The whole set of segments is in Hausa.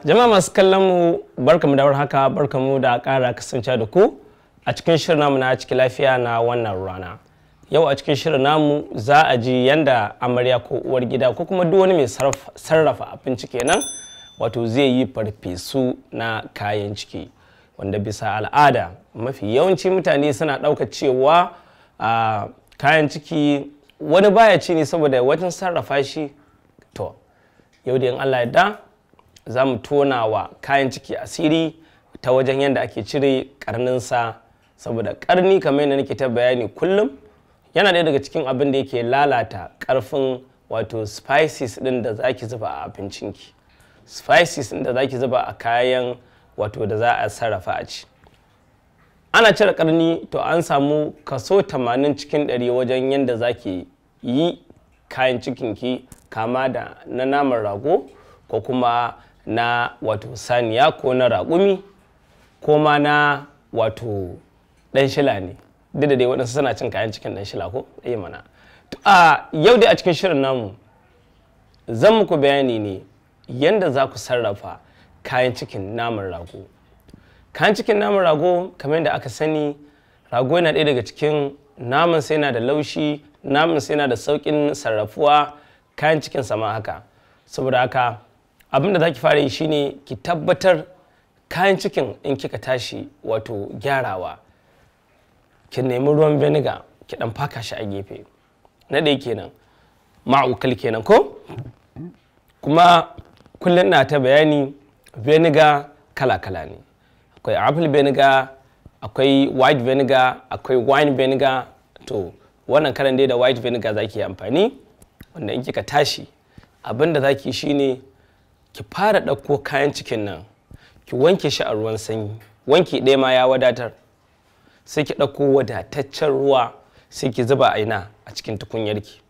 Jama'a masu kallon mu barkamu da warhaka, barkamu da ƙara kasance da ku a cikin shirin namu na cikin lafiya na wannan rana. Yau a cikin shirin namu za a ji yanda amarya ko uwar gida ko kuma duk wani mai sarrafa abinci kenan wato zai yi farfesu na kayan ciki, wanda bisa al'ada mafi yawanci mutane suna ɗaukar cewa kayan ciki wani baya ci ne saboda wajen sarrafa shi. To yau da in Allah ya da za mu tona wa kayan ciki asiri ta wajen yadda ake cire karninsa, saboda karni kamar yadda nake ta bayani kullum yana ɗaya daga cikin abin da yake lalata ƙarfin wato spices ɗin da za ki zuba a abincinki, spices ɗin da za ki zuba a kayan wato da za a sarrafa a ci. Ana cire karni to an samu kaso 80 cikin 100 wajen yadda za ki yi kayan cikinki, kama da na naman rago ko kuma na wato saniya ko na raƙumi ko ma na wato ɗan shila ne, duk da dai waɗansu suna cin kayan cikin ɗan shila ko ɗaya mana. Yau dai a cikin shirin namu zan muku bayani ne yadda za ku sarrafa kayan cikin naman rago. Kayan cikin naman rago kamar yadda aka sani, rago yana ɗaya daga cikin naman sai yana da laushi, naman sai yana da sauƙin sarrafuwa, kayan cikin sama haka. Saboda haka abin da za ki fara yi shine ki tabbatar kayan cikin in kika tashi wato gyarawa, ki nemi ruwan vinegar ki dan faka shi a gefe na ɗaya kenan, ma'aukal kenan ko. Kuma kullum na ta bayani vinegar kala-kala ne, akwai apple vinegar, akwai white vinegar, akwai wine vinegar. To wannan karan dai da white vinegar za ki yi amfani, wanda in kika tashi abin da za ki yi shine ki fara ɗauko kayan cikin nan ki wanke shi a ruwan sanyi, wanki ɗaya ma ya wadatar. Sai ki ɗauko wadataccen ruwa sai ki zuba aina a cikin tukunyarki.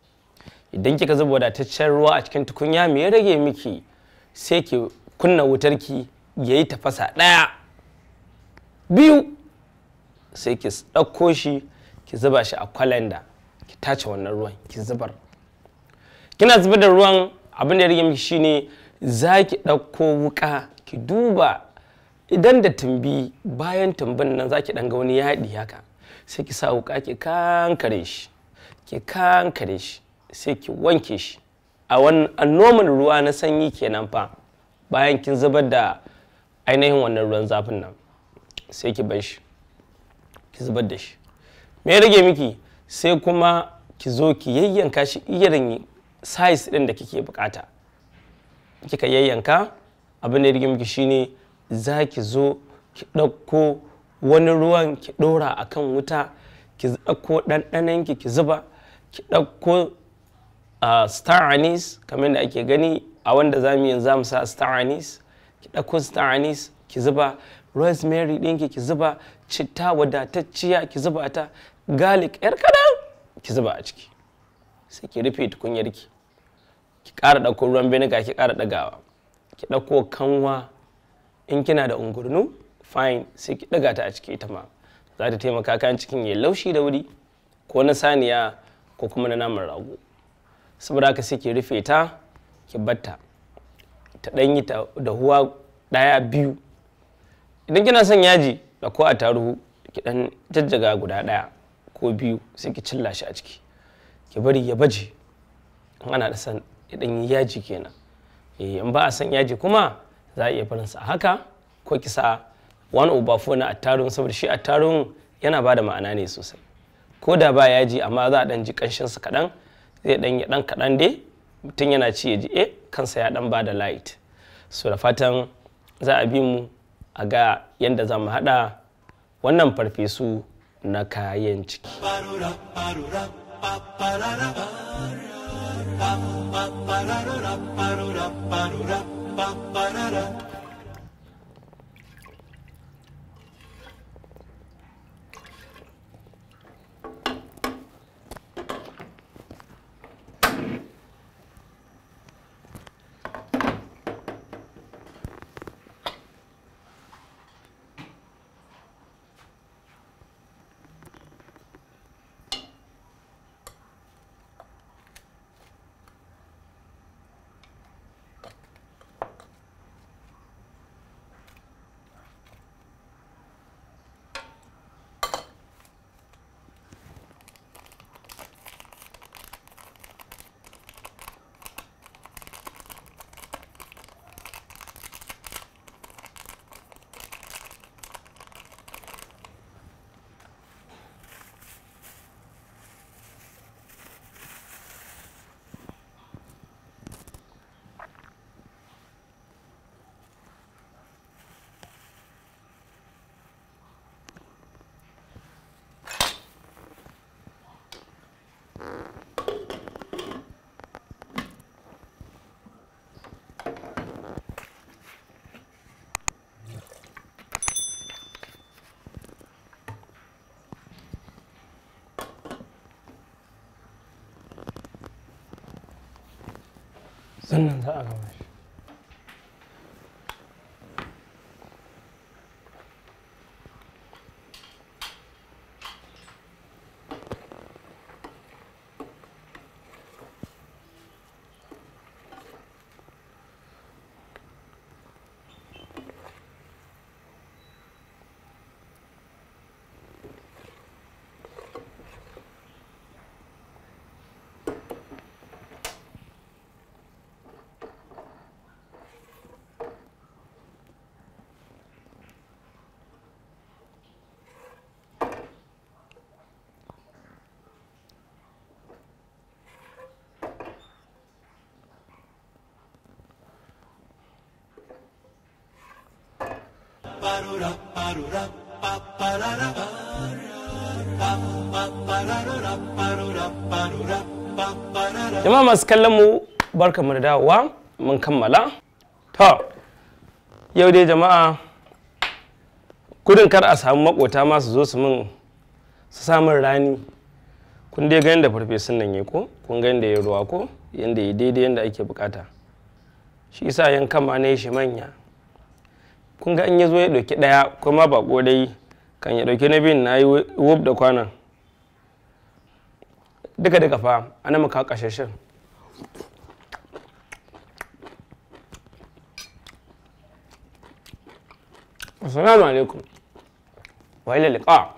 Idan kika zuba wadataccen ruwa a cikin tukunya, me ya rage miki? Sai ki kunna wutarki yayi tafasa ɗaya biyu, sai ki ɗauko shi ki zuba shi a kwalanda, ki tace wannan ruwan ki zubar. Kina zubar da ruwan, abin da ya rage miki shine za ki ɗauko wuƙa ki duba idan da tumbi, bayan tumbin nan za ki ɗan ga wani yaɗi haka, sai ki sa wuƙa ki kankare shi, sai ki wanke shi a normal ruwa na sanyi kenan fa. Bayan kin zubar da ainihin wannan ruwan zafin nan, sai ki bar shi, ki zubar da shi. Me ya rage miki? Sai kuma ki zo ki yayyanka shi irin size ɗin da kike bukata. Kika yayyanka, abin da ya rage miki shine za ki zo ki ɗauko wani ruwan ki ɗora a kan wuta, ki ɗauko ɗanɗanonki ki zuba, ki ɗauko star anise kamar da ake gani a wanda za mu yanzu mu sa star anise, ki ɗauko star anise ki zuba, rosemary ɗinki ki zuba, citta wadatacciya ki zuba ta, garlic yar kaɗan ki zuba a ciki, sai ki rufe tukunyarki. Ki ƙara ɗauko ruwan vinegar ki ƙara ɗagawa, ki ɗauko kanwa, in kina da ungurnu fine, sai ki ɗaga ta a ciki ita ma, za ta taimaka kayan cikin ya laushi da wuri, ko na saniya ko kuma na naman rago. Saboda haka sai ki rufe ta ki batta ta ɗan yi dahuwa ɗaya biyu. Idan kina son yaji da ko attaruhu ki ɗan jajjaga guda ɗaya ko biyu, sai ki cilla shi a ciki, ki bari ya baje. In ana da san idan yi yaji kenan, in ba a san yaji kuma za a iya barinsa a haka, ko ki sa 1/4 na attarun, saboda shi attarun yana ba da ma'ana ne sosai, ko da ba yaji amma za a ɗan ji ƙanshinsa kaɗan, zai ɗan yi ɗan kaɗan dai mutum yana ci ya ji kansa ya ɗan ba da light. So da fatan za a bi mu a ga yadda za mu haɗa wannan farfesu na kayan ciki. sannan za a gama shi. Jama'a masu kallon mu barkamu da dawowa, mun kammala. To yau dai jama'a, gudun kar a samu makota masu zo su samun rani, kun dai ga yadda farfesun nan yi ko, kun ga yadda ya ruwa ko, yadda ya daidai yadda ake bukata. Shi yasa yankan ma na yi shi manya. Kun ga in ya zo ya ɗauki ɗaya kuma ba dai kan ya ɗauki na biyun na yi wub da kwanan duka fa ana maka ƙashashin. Assalamu alaikum wa ila liqa.